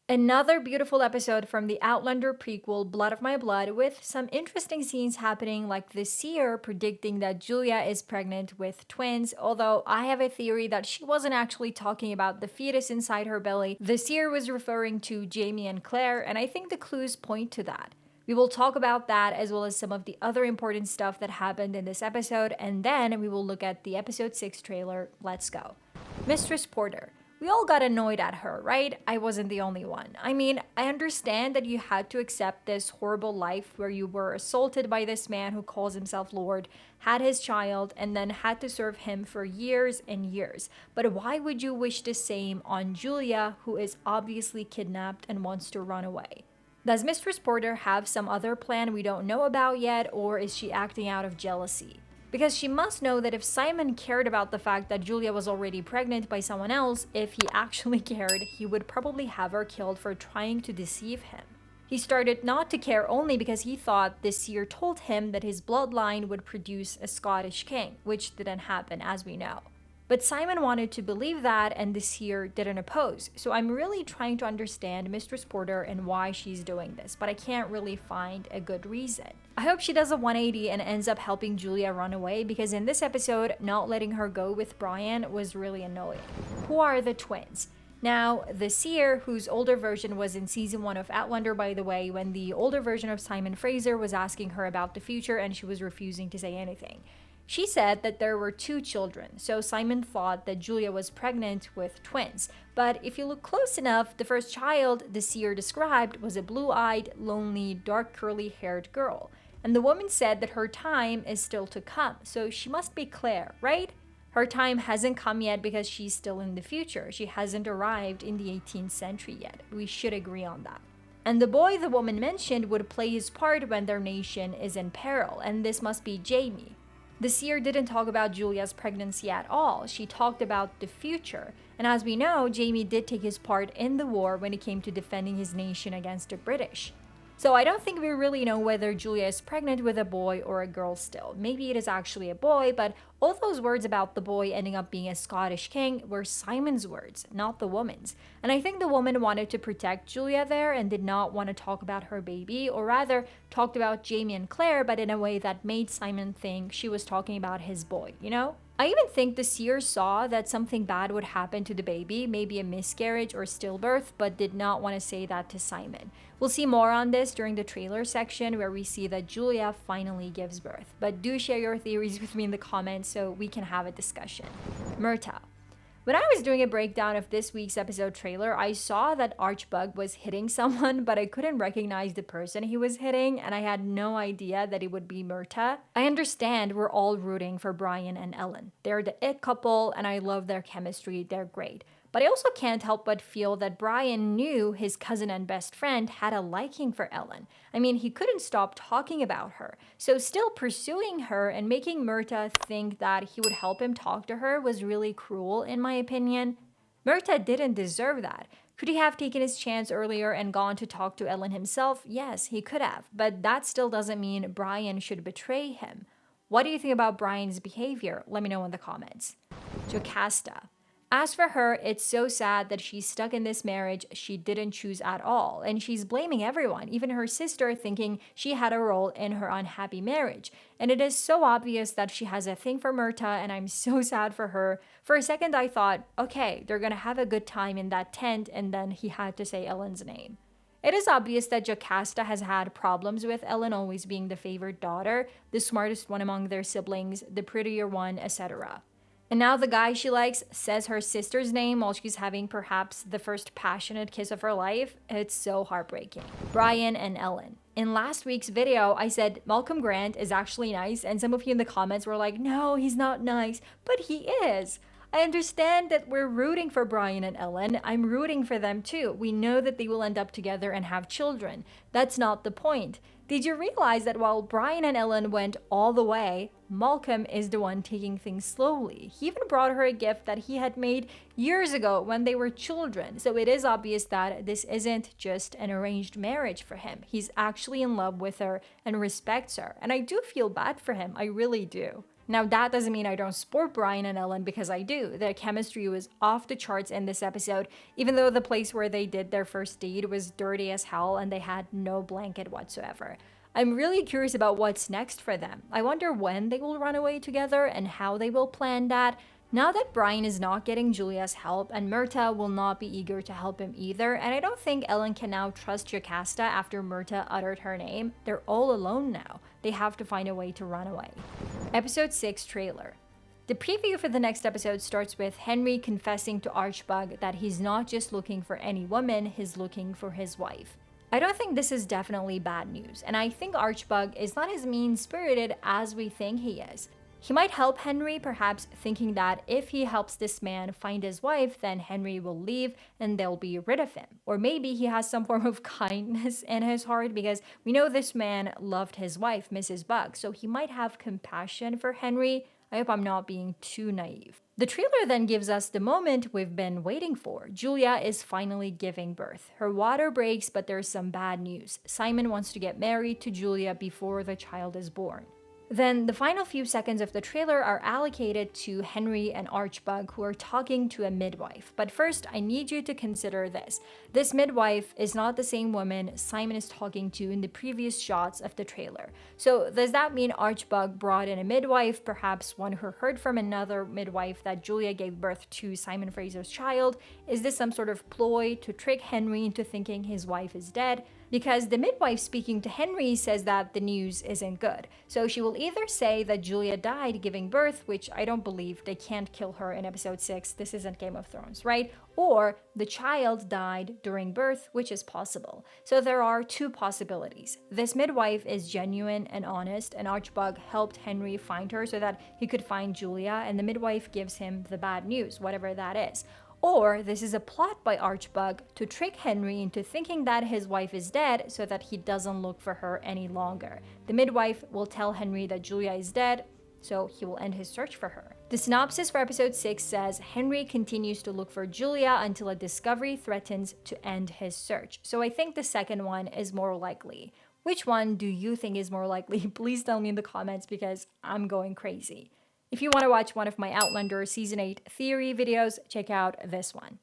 Another beautiful episode from the Outlander prequel, Blood of My Blood, with some interesting scenes happening, like the seer predicting that Julia is pregnant with twins. Although I have a theory that she wasn't actually talking about the fetus inside her belly. The seer was referring to Jamie and Claire, and I think the clues point to that. We will talk about that as well as some of the other important stuff that happened in this episode, and then we will look at the episode 6 trailer. Let's go. Mistress Porter. We all got annoyed at her, right? I wasn't the only one. I mean, I understand that you had to accept this horrible life where you were assaulted by this man who calls himself Lord, had his child, and then had to serve him for years and years. But why would you wish the same on Julia, who is obviously kidnapped and wants to run away? Does Mistress Porter have some other plan we don't know about yet, or is she acting out of jealousy? Because she must know that if Simon cared about the fact that Julia was already pregnant by someone else, if he actually cared, he would probably have her killed for trying to deceive him. He started not to care only because he thought the seer told him that his bloodline would produce a Scottish king, which didn't happen, as we know. But Simon wanted to believe that, and the seer didn't oppose. So I'm really trying to understand Mistress Porter and why she's doing this, but I can't really find a good reason. I hope she does a 180 and ends up helping Julia run away, because in this episode, not letting her go with Brian was really annoying. Who are the twins? Now, the seer, whose older version was in season 1 of Outlander, by the way, when the older version of Simon Fraser was asking her about the future and she was refusing to say anything. She said that there were 2 children, so Simon thought that Julia was pregnant with twins. But if you look close enough, the first child the seer described was a blue-eyed, lonely, dark curly-haired girl. And the woman said that her time is still to come, so she must be Claire, right? Her time hasn't come yet because she's still in the future. She hasn't arrived in the 18th century yet. We should agree on that. And the boy the woman mentioned would play his part when their nation is in peril, and this must be Jamie. The seer didn't talk about Julia's pregnancy at all. She talked about the future. And as we know, Jamie did take his part in the war when it came to defending his nation against the British. So I don't think we really know whether Julia is pregnant with a boy or a girl still. Maybe it is actually a boy, but all those words about the boy ending up being a Scottish king were Simon's words, not the woman's. And I think the woman wanted to protect Julia there and did not want to talk about her baby, or rather talked about Jamie and Claire, but in a way that made Simon think she was talking about his boy, you know? I even think the seer saw that something bad would happen to the baby, maybe a miscarriage or stillbirth, but did not want to say that to Simon. We'll see more on this during the trailer section where we see that Julia finally gives birth. But do share your theories with me in the comments so we can have a discussion. Murtagh. When I was doing a breakdown of this week's episode trailer, I saw that Archbug was hitting someone, but I couldn't recognize the person he was hitting, and I had no idea that it would be Murtagh. I understand we're all rooting for Brian and Ellen. They're the it couple, and I love their chemistry. They're great. But I also can't help but feel that Brian knew his cousin and best friend had a liking for Ellen. I mean, he couldn't stop talking about her. So still pursuing her and making Murtagh think that he would help him talk to her was really cruel, in my opinion. Murtagh didn't deserve that. Could he have taken his chance earlier and gone to talk to Ellen himself? Yes, he could have. But that still doesn't mean Brian should betray him. What do you think about Brian's behavior? Let me know in the comments. Jocasta. As for her, it's so sad that she's stuck in this marriage she didn't choose at all, and she's blaming everyone, even her sister, thinking she had a role in her unhappy marriage. And it is so obvious that she has a thing for Murtagh, and I'm so sad for her. For a second I thought, okay, they're gonna have a good time in that tent, and then he had to say Ellen's name. It is obvious that Jocasta has had problems with Ellen always being the favorite daughter, the smartest one among their siblings, the prettier one, etc. And now the guy she likes says her sister's name while she's having perhaps the first passionate kiss of her life. It's so heartbreaking. Brian and Ellen. In last week's video, I said Malcolm Grant is actually nice, and some of you in the comments were like, no, he's not nice, but he is. I understand that we're rooting for Brian and Ellen. I'm rooting for them too. We know that they will end up together and have children. That's not the point. Did you realize that while Brian and Ellen went all the way, Malcolm is the one taking things slowly? He even brought her a gift that he had made years ago when they were children. So it is obvious that this isn't just an arranged marriage for him. He's actually in love with her and respects her. And I do feel bad for him. I really do. Now, that doesn't mean I don't support Brian and Ellen, because I do. Their chemistry was off the charts in this episode, even though the place where they did their first date was dirty as hell and they had no blanket whatsoever. I'm really curious about what's next for them. I wonder when they will run away together and how they will plan that. Now that Brian is not getting Julia's help, and Murtagh will not be eager to help him either, and I don't think Ellen can now trust Jocasta after Murtagh uttered her name, they're all alone now. They have to find a way to run away. Episode 6 trailer. The preview for the next episode starts with Henry confessing to Archbug that he's not just looking for any woman, he's looking for his wife. I don't think this is definitely bad news, and I think Archbug is not as mean-spirited as we think he is. He might help Henry, perhaps thinking that if he helps this man find his wife, then Henry will leave and they'll be rid of him. Or maybe he has some form of kindness in his heart, because we know this man loved his wife, Mrs. Bug, so he might have compassion for Henry. I hope I'm not being too naive. The trailer then gives us the moment we've been waiting for. Julia is finally giving birth. Her water breaks, but there's some bad news. Simon wants to get married to Julia before the child is born. Then the final few seconds of the trailer are allocated to Henry and Archbug, who are talking to a midwife. But first, I need you to consider this. This midwife is not the same woman Simon is talking to in the previous shots of the trailer. So does that mean Archbug brought in a midwife, perhaps one who heard from another midwife that Julia gave birth to Simon Fraser's child? Is this some sort of ploy to trick Henry into thinking his wife is dead? Because the midwife speaking to Henry says that the news isn't good. So she will either say that Julia died giving birth, which I don't believe, they can't kill her in episode 6, this isn't Game of Thrones, right? Or the child died during birth, which is possible. So there are two possibilities. This midwife is genuine and honest, and Archbug helped Henry find her so that he could find Julia, and the midwife gives him the bad news, whatever that is. Or this is a plot by Archbug to trick Henry into thinking that his wife is dead so that he doesn't look for her any longer. The midwife will tell Henry that Julia is dead, so he will end his search for her. The synopsis for episode 6 says Henry continues to look for Julia until a discovery threatens to end his search. So I think the second one is more likely. Which one do you think is more likely? Please tell me in the comments, because I'm going crazy. If you want to watch one of my Outlander Season 8 theory videos, check out this one.